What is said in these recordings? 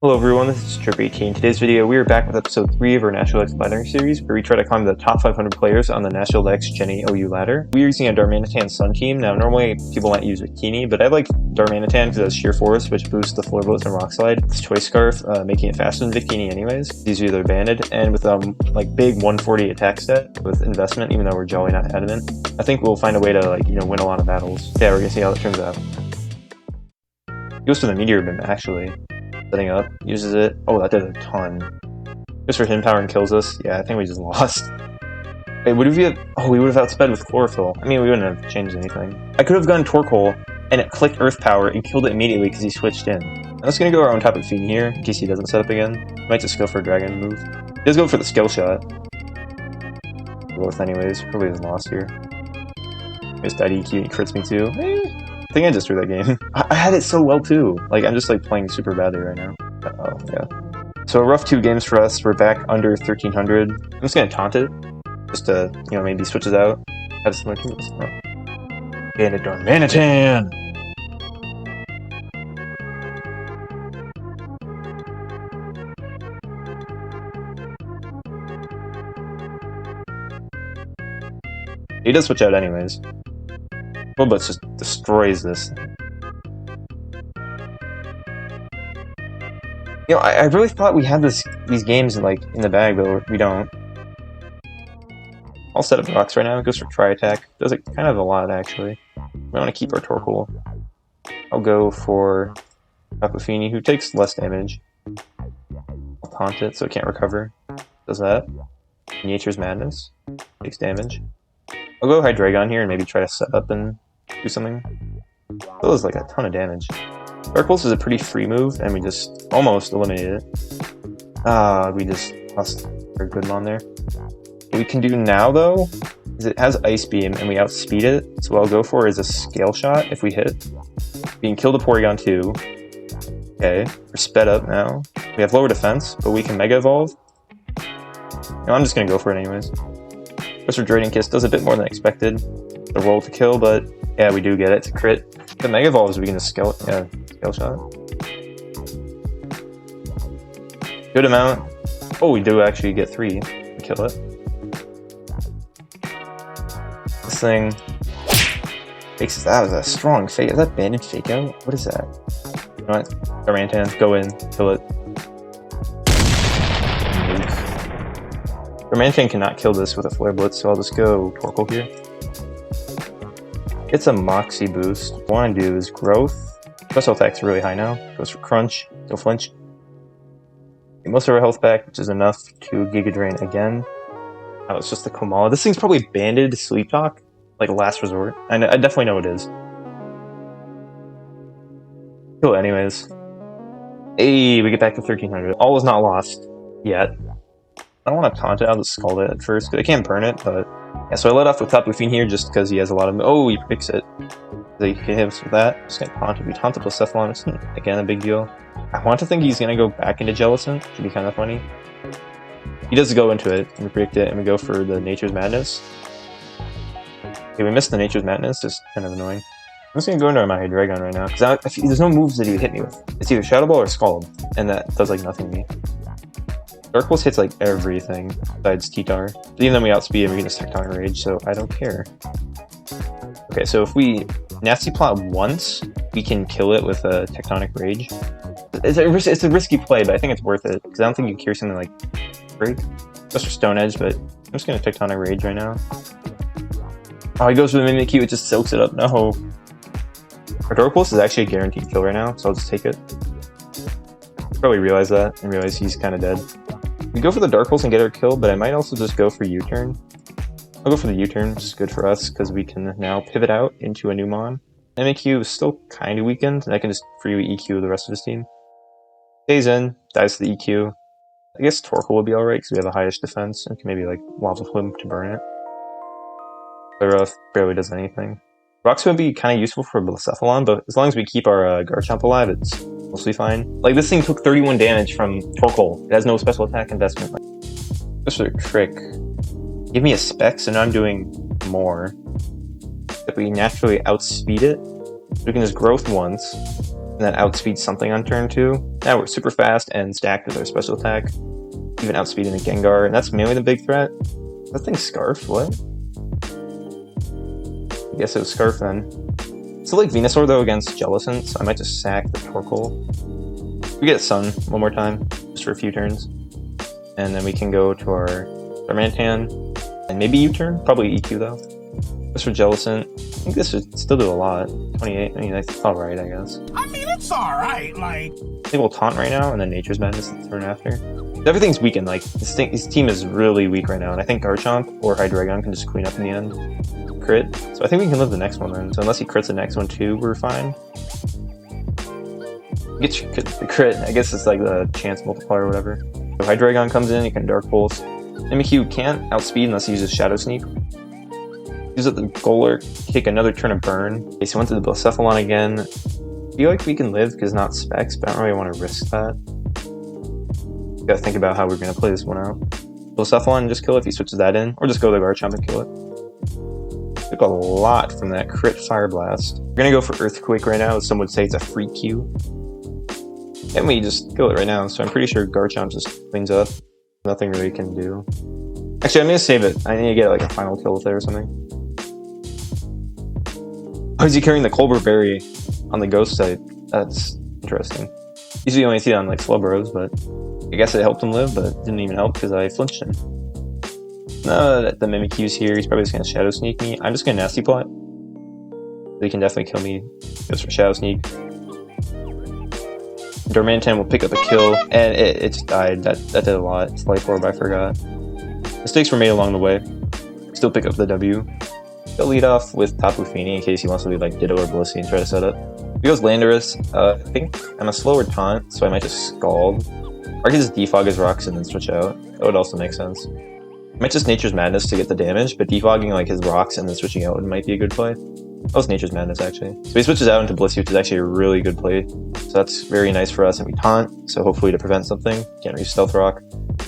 Hello everyone, this is Trip18. In today's video, we are back with episode 3 of our National Dex Ladder series, where we try to climb the top 500 players on the National Dex Gen 8 OU ladder. We are using a Darmanitan Sun team. Now, normally people might use Bikini, but I like Darmanitan because it has Sheer Force, which boosts the Floor Blitz and Rock Slide. It's Choice Scarf, making it faster than Bikini anyways. These are either banded, and with like big 140 attack stat with investment, even though we're jolly not adamant, I think we'll find a way to win a lot of battles. Yeah, we're gonna see how that turns out. He goes for the Meteor Beam actually. Setting up, uses it. Oh, that did a ton. Goes for Hidden Power and kills us. Yeah, I think we just lost. Wait, would we have... Oh, we would have outsped with Chlorophyll. I mean, we wouldn't have changed anything. I could have gone Torque Hole, and it clicked Earth Power and killed it immediately because he switched in. I'm just gonna go on top of Fiend here, in case he doesn't set up again. Might just go for a Dragon move. He does go for the Skill Shot. Both anyways, probably just lost here. Just died EQ, he crits me too. I think I just threw that game. I had it so well too. Like, I'm just like playing super badly right now. Uh-oh, yeah. So a rough 2 games for us. We're back under 1300. I'm just gonna taunt it. Just to, maybe switches out. Have some more teams. Oh. Banded Darmanitan! He does switch out anyways. But just destroys this. I really thought we had these games in the bag, but we don't. I'll set up rocks right now. It goes for Tri Attack. Does it kind of a lot actually. We want to keep our Torkoal. I'll go for Aquafini, who takes less damage. I'll taunt it so it can't recover. Does that. Nature's Madness takes damage. I'll go Hydreigon here and maybe try to set up and do something. That was like a ton of damage. Dark Pulse is a pretty free move, and we just almost eliminated it. We just lost our good mon there. What we can do now, though, is it has Ice Beam, and we outspeed it, so what I'll go for is a Scale Shot if we hit. We can kill the Porygon too. Okay, we're sped up now. We have lower defense, but we can Mega Evolve. I'm just gonna go for it anyways. Goes for Draining Kiss, does a bit more than expected. The roll to kill, but yeah, we do get it. It's a crit. The Mega Evolves, we can just Scale Shot. Good amount. Oh, we do actually get 3. We kill it. This thing takes us. That was a strong fake. Is that banded fake out? What is that? You know what? Darmanitan, go in, kill it. Darmanitan cannot kill this with a Flare Blitz, so I'll just go Torkoal here. It's a Moxie boost. What I want to do is Growth. Special attack's really high now. Goes for Crunch. Don't flinch. Get most of our health back, which is enough to Giga Drain again. Oh, it's just the Komala. This thing's probably banded Sleep Talk, like last resort. I definitely know it is. Cool, anyways. Hey, we get back to 1300. All is not lost yet. I don't want to taunt it, I'll just Scald it at first. I can't burn it, but... Yeah, so I let off with Tapu Fini here just because he has a lot of... Oh, he predicts it. So you can hit us with that. Just gonna taunt it. We taunt the Blacephalon. Again, a big deal. I want to think he's gonna go back into Jellicent. Should be kind of funny. He does go into it, and we predict it, and we go for the Nature's Madness. Okay, we missed the Nature's Madness, just kind of annoying. I'm just gonna go into my Hydreigon right now, because there's no moves that he would hit me with. It's either Shadow Ball or Scald, and that does like nothing to me. Dark Pulse hits like everything besides T-Tar. Even though we outspeed him, we can just Tectonic Rage, so I don't care. Okay, so if we Nasty Plot once, we can kill it with a Tectonic Rage. It's a risky play, but I think it's worth it, because I don't think you cure something like Break. Just for Stone Edge, but I'm just going to Tectonic Rage right now. Oh, he goes for the Mimikyu, it just soaks it up. No. Our Dark Pulse is actually a guaranteed kill right now, so I'll just take it. Probably realize that, and realize he's kind of dead. We go for the Dark Pulse and get our kill, but I might also just go for U-Turn. I'll go for the U-Turn, which is good for us, because we can now pivot out into a new Mon. MAQ is still kind of weakened, and I can just freely EQ the rest of his team. Stays in, dies to the EQ. I guess Torkoal will be alright, because we have the highest defense, and can maybe like Lava Plume to burn it. But barely does anything. Rocks would be kind of useful for Blacephalon, but as long as we keep our Garchomp alive, it's mostly fine. Like, this thing took 31 damage from Torkoal. It has no special attack investment. Just for a trick. Give me a Specs, and I'm doing more. If we naturally outspeed it, we can just Growth once. And then outspeed something on turn 2. Now we're super fast and stacked with our special attack. Even outspeeding the Gengar, and that's mainly the big threat. That thing's Scarf, what? I guess it was Scarf then. So like Venusaur though against Jellicent, so I might just sack the Torkoal. We get Sun one more time, just for a few turns. And then we can go to our Darmanitan, and maybe U-turn? Probably EQ though. Just for Jellicent. I think this should still do a lot. 28, I mean, that's alright, I guess. I mean, it's alright, like... I think we'll Taunt right now, and then Nature's Madness the turn after. Everything's weakened, like, his team is really weak right now, and I think Garchomp or Hydreigon can just clean up in the end. Crit. So I think we can live the next one then. So unless he crits the next one too, we're fine. Get the crit. I guess it's like the chance multiplier or whatever. So Hydreigon comes in, you can Dark Pulse. Mimikyu can't outspeed unless he uses Shadow Sneak. Use up the Golurk, take another turn of Burn. Okay, so went to the Blacephalon again. I feel like we can live because not Specs, but I don't really want to risk that. Gotta think about how we're gonna play this one out. Blacephalon and just kill it if he switches that in, or just go to Garchomp and kill it. Took a lot from that crit Fire Blast. We're gonna go for Earthquake right now. Some would say it's a free Q. And we just kill it right now, so I'm pretty sure Garchomp just cleans up. Nothing really can do. Actually, I'm gonna save it. I need to get like a final kill with it or something. Oh, is he carrying the Colbur Berry on the Ghost type? That's interesting. Usually you only see it on like Slowbros, but I guess it helped him live, but it didn't even help because I flinched him. No, the Mimikyu's here. He's probably just gonna Shadow Sneak me. I'm just gonna Nasty Plot. They can definitely kill me. Goes for Shadow Sneak. Darmanitan will pick up a kill, and it just died. That did a lot. It's Life Orb, I forgot. Mistakes were made along the way. Still pick up the W. He'll lead off with Tapu Fini in case he wants to lead like Ditto or Blissey and try to set up. He goes Landorus. I think I'm a slower taunt, so I might just Scald. Or I can just defog his rocks and then switch out. That would also make sense. I might just Nature's Madness to get the damage, but defogging like his rocks and then switching out might be a good play. That was Nature's Madness actually. So he switches out into Blissey, which is actually a really good play. So that's very nice for us, and we taunt, so hopefully to prevent something. Can't reach Stealth Rock.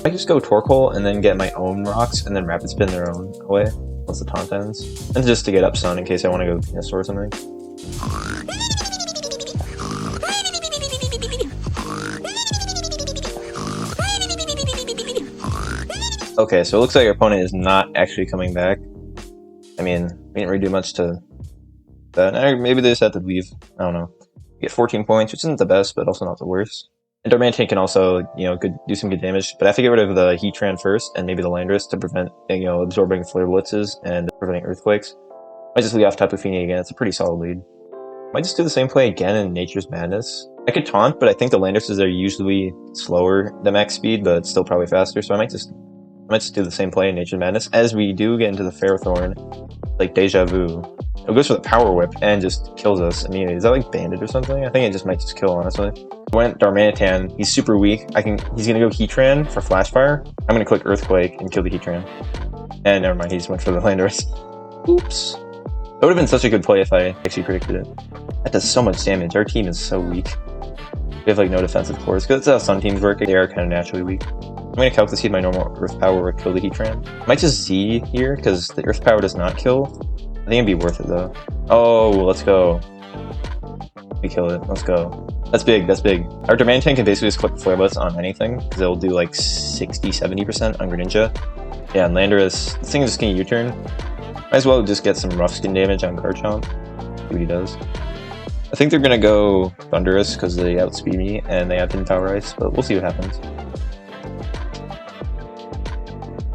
I just go Torkoal and then get my own rocks and then Rapid Spin their own away once the taunt ends. And just to get up Sun in case I want to go Venusaur or something. Okay, so it looks like our opponent is not actually coming back. I mean, we didn't really do much to that. Maybe they just had to leave. I don't know. Get 14 points, which isn't the best, but also not the worst. And Darmanitan can also, do some good damage, but I have to get rid of the Heatran first, and maybe the Landorus to prevent, absorbing Flare Blitzes and preventing Earthquakes. Might just lead off Tapu Fini again. It's a pretty solid lead. Might just do the same play again in Nature's Madness. I could taunt, but I think the Landorus are usually slower than max speed, but still probably faster, so I might just do the same play in Nature's Madness. As we do get into the Ferrothorn, like Deja Vu, it goes for the Power Whip and just kills us immediately. Is that like Bandit or something? I think it just might just kill, honestly. Went Darmanitan, he's super weak. He's gonna go Heatran for Flash Fire. I'm gonna click Earthquake and kill the Heatran. And never mind, he just went for the Landorus. Oops. That would have been such a good play if I actually predicted it. That does so much damage. Our team is so weak. We have like no defensive cores. Because that's how some teams work. They are kind of naturally weak. I'm going to Calc to see my normal Earth Power or kill the Heatran. Might just Z here, because the Earth Power does not kill. I think it'd be worth it though. Oh, let's go. We kill it. Let's go. That's big. That's big. Our Darmanitan can basically just click Flare Blitz on anything, because it'll do like 60-70% on Greninja. Yeah, and Landorus, this thing is just going to U-turn. Might as well just get some rough skin damage on Garchomp. See what he does. I think they're going to go Thunderous, because they outspeed me, and they have Hidden Power Ice, but we'll see what happens.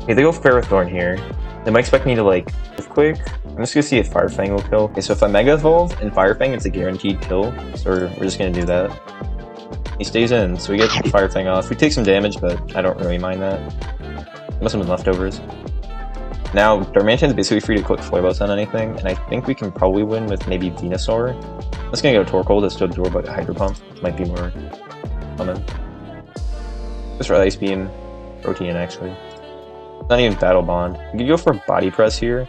Okay, they go Ferrothorn here. They might expect me to like Earthquake. I'm just gonna see if Fire Fang will kill. Okay, so if I Mega Evolve and Fire Fang, it's a guaranteed kill. So we're just gonna do that. He stays in, so we get Fire Fang off. We take some damage, but I don't really mind that. It must have been leftovers. Now, Darmanitan is basically free to click Flare Blitz on anything, and I think we can probably win with maybe Venusaur. I'm just gonna go Torkoal just to absorb like a Hydro Pump. Might be more common. Just for Ice Beam, Protein actually. Not even Battle Bond. We could go for Body Press here.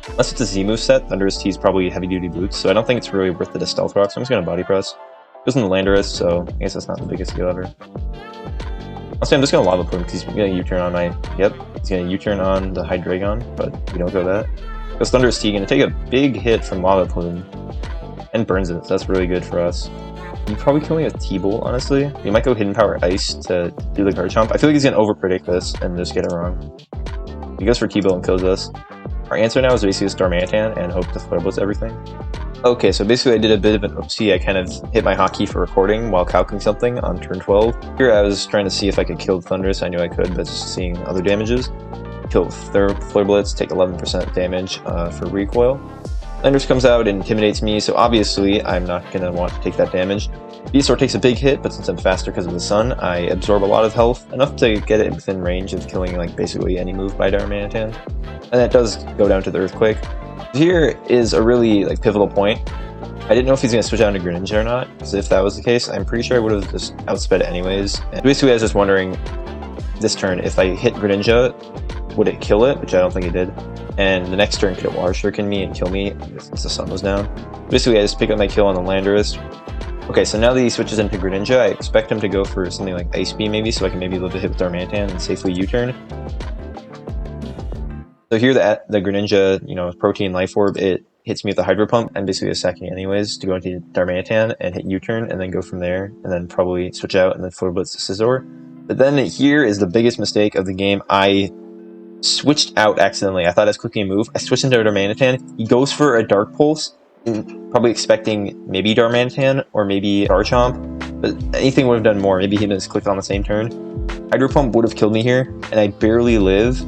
Unless it's a Z move set, Thunderous T is probably heavy duty boots, so I don't think it's really worth it to Stealth Rock, so I'm just gonna Body Press. Goes in the Landorus, so I guess that's not the biggest deal ever. Also, I'm just gonna Lava Plume because he's gonna U-turn on my. Yep, he's gonna U-turn on the Hydreigon, but we don't go that. Goes Thunderous T, gonna take a big hit from Lava Plume and burns it, so that's really good for us. You probably kill me with T-Bolt, honestly. You might go Hidden Power Ice to do the Garchomp. I feel like he's gonna overpredict this and just get it wrong. He goes for T-Bolt and kills us. Our answer now is basically Darmanitan and hope to Flare Blitz everything. Okay, so basically I did a bit of an oopsie. I kind of hit my hotkey for recording while calculating something on turn 12. Here I was trying to see if I could kill Thundurus. I knew I could, but just seeing other damages. Kill Flare Blitz, take 11% damage for recoil. Thundurus comes out and intimidates me, so obviously I'm not going to want to take that damage. Venusaur takes a big hit, but since I'm faster because of the sun, I absorb a lot of health, enough to get it within range of killing like basically any move by Darmanitan. And that does go down to the Earthquake. Here is a really like pivotal point. I didn't know if he's going to switch down to Greninja or not, because if that was the case, I'm pretty sure I would have just outsped it anyways. And basically I was just wondering this turn, if I hit Greninja, would it kill it? Which I don't think it did. And the next turn could it Water Shuriken me and kill me since the sun was down. Basically I just pick up my kill on the Landorus. Okay, so now that he switches into Greninja, I expect him to go for something like Ice Beam maybe, so I can maybe live a hit with Darmanitan and safely U-turn. So here the Greninja, you know, Protein Life Orb, it hits me with the Hydro Pump and basically a second anyways to go into Darmanitan and hit U-turn and then go from there and then probably switch out and then Flare Blitz Scizor. But then here is the biggest mistake of the game. I switched out accidentally. I thought I was clicking a move. I switched into Darmanitan. He goes for a Dark Pulse, probably expecting maybe Darmanitan or maybe Garchomp, but anything would have done more. Maybe he just clicked on the same turn. Hydro Pump would have killed me here, and I barely live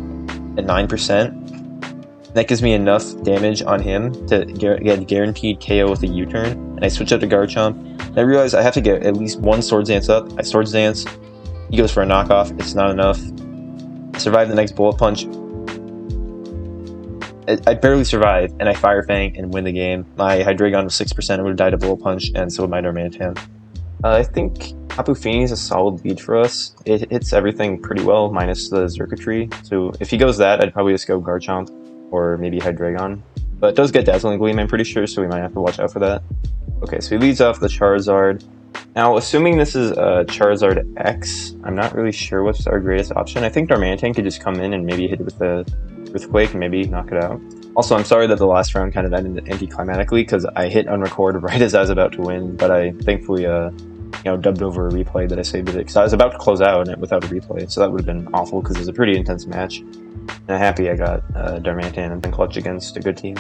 at 9%. That gives me enough damage on him to get guaranteed KO with a U-turn, and I switch out to Garchomp. And I realize I have to get at least one Swords Dance up. I Swords Dance. He goes for a knockoff. It's not enough. I survive the next Bullet Punch. I barely survive, and I Fire Fang and win the game. My Hydreigon was 6%, it would have died a Bullet Punch, and so would my Darmanitan. I think Tapu Fini is a solid lead for us. It hits everything pretty well, minus the Circuitry. So if he goes that, I'd probably just go Garchomp, or maybe Hydreigon. But it does get Dazzling Gleam, I'm pretty sure, so we might have to watch out for that. Okay, so he leads off the Charizard. Now, assuming this is a Charizard X, I'm not really sure what's our greatest option. I think Darmanitan could just come in and maybe hit it with the Earthquake and maybe knock it out. Also, I'm sorry that the last round kind of ended anticlimactically because I hit unrecord right as I was about to win, but I thankfully, dubbed over a replay that I saved it because I was about to close out without a replay, so that would have been awful because it was a pretty intense match. And I'm happy I got Darmanitan and clutch against a good team.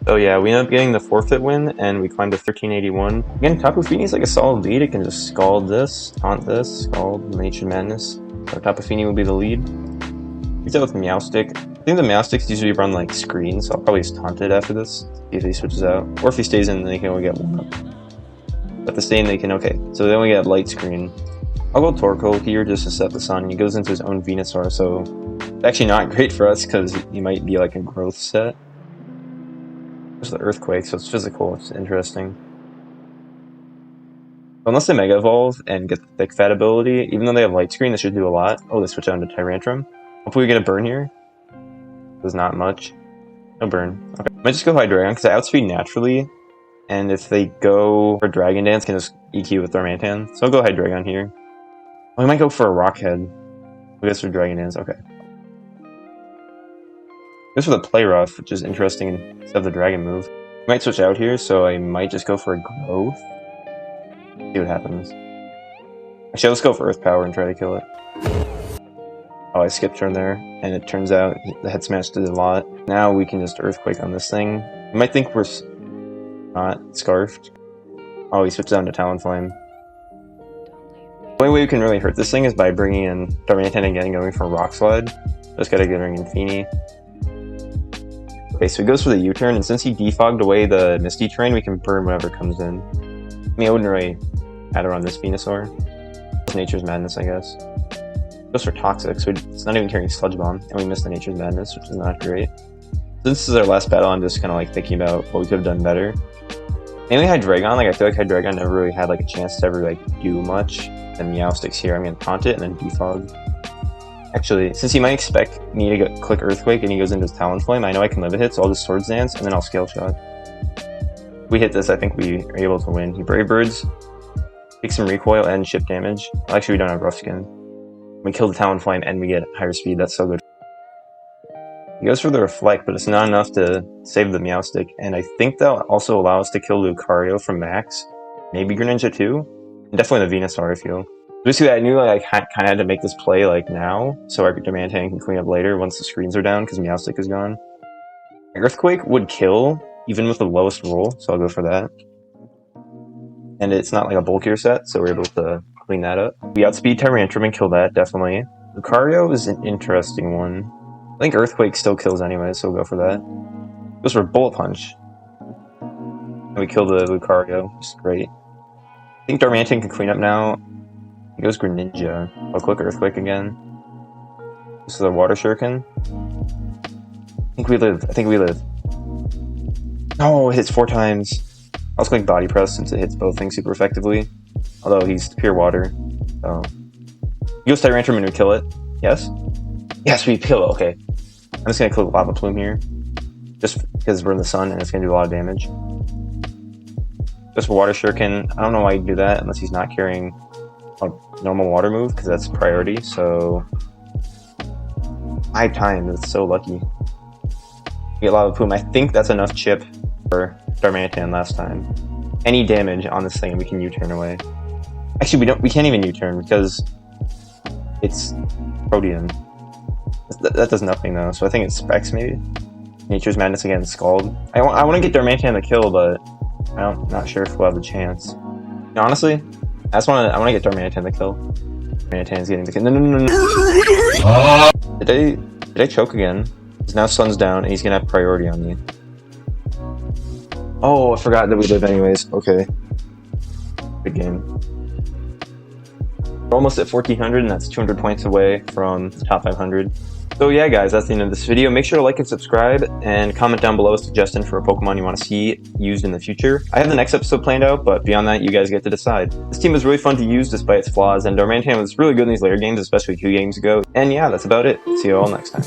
So yeah, we ended up getting the forfeit win, and we climbed to 1381. Again, Tapu Fini is like a solid lead. It can just Scald this, Taunt this, Scald, Nature Madness. So Tapu Fini will be the lead. He's out with Meowstic. I think the Meowstics usually run like screen, so I'll probably just Taunt it after this, see if he switches out. Or if he stays in, then they can only get one up. But the same, they can, okay, so they only get light screen. I'll go Torkoal here just to set the sun. He goes into his own Venusaur, so it's actually not great for us because he might be like a growth set. There's the Earthquake, so it's physical. It's interesting. Unless they Mega Evolve and get the Thick Fat ability, even though they have Light Screen, they should do a lot. Oh, they switch out into Tyrantrum. Hopefully we get a burn here. There's not much. No burn. Okay. I might just go Hydreigon because I outspeed naturally, and if they go for Dragon Dance, can just EQ with Darmanitan. So I'll go Hydreigon here. Oh, I might go for a Rock Head. I guess for Dragon Dance. Okay. Goes for the Play Rough, which is interesting instead of the Dragon move. I might switch out here, so I might just go for a Growth. See what happens. Actually, let's go for Earth Power and try to kill it. Oh, I skipped turn there, and it turns out the Head Smash did a lot. Now we can just Earthquake on this thing. You might think we're not Scarfed. Oh, he switched down to Talonflame. The only way we can really hurt this thing is by bringing in Darmanitan again and going for Rock Slide. Just gotta get ring in Fini. Okay, so he goes for the U-turn, and since he defogged away the Misty Terrain, we can burn whatever comes in. I mean, I wouldn't really add it on this Venusaur. It's Nature's Madness, I guess. Goes for Toxic, so it's not even carrying Sludge Bomb, and we missed the Nature's Madness, which is not great. Since this is our last battle, I'm just kind of like thinking about what we could have done better. Mainly Hydreigon, like I feel like Hydreigon never really had like a chance to ever like do much. And Meowsticks here, I'm gonna taunt it and then defog. Actually, since he might expect me to click Earthquake and he goes into his Talonflame, I know I can live a hit, so I'll just Swords Dance and then I'll Scale Shot. If we hit this, I think we are able to win. He Brave Birds, takes some recoil and chip damage. Actually, we don't have Rough Skin. We kill the Talonflame and we get higher speed, that's so good. He goes for the Reflect, but it's not enough to save the Meowstic, and I think that'll also allow us to kill Lucario from max. maybe Greninja too. And definitely the Venusaur, I feel. Basically, I knew I kind of had to make this play like now, so our Darmanitan can clean up later once the screens are down, because Meowstic is gone. Earthquake would kill, even with the lowest roll, so I'll go for that. And it's not like a bulkier set, so we're able to clean that up. We outspeed Tyrantrum and kill that, definitely. Lucario is an interesting one. I think Earthquake still kills anyway, so we'll go for that. Goes for Bullet Punch. And we kill the Lucario, which is great. I think Darmanitan can clean up now. He goes Greninja. I'll click Earthquake again. This is a Water Shuriken. I think we live. Oh, it hits 4 times. I'll click Body Press since it hits both things super effectively. Although he's pure water. So. He goes Tyrantrum and we kill it. Yes? Yes, we kill it. Okay. I'm just gonna click Lava Plume here. Just because we're in the sun and it's gonna do a lot of damage. Just for Water Shuriken. I don't know why he'd do that unless he's not carrying a normal water move, because that's priority, so 5 times, that's so lucky. We get Lava Plume. I think that's enough chip for Darmanitan last time. Any damage on this thing and we can U-turn away. Actually, we can't even U-turn because it's Protean. That does nothing though, so I think it's Specs maybe? Nature's Madness against Scald. I want to get Darmanitan the kill, but I'm not sure if we'll have the chance. Honestly, I want to get Darmanitan the kill. Darmanitan's getting the kill. No. Did I choke again? Because now sun's down and he's gonna have priority on me. Oh, I forgot that we live anyways. Okay. Good game. We're almost at 1400 and that's 200 points away from the top 500. So yeah guys, that's the end of this video. Make sure to like and subscribe and comment down below a suggestion for a Pokemon you want to see used in the future. I have the next episode planned out, but beyond that, you guys get to decide. This team was really fun to use despite its flaws, and Darmanitan was really good in these later games, especially 2 games ago. And yeah, that's about it. See you all next time.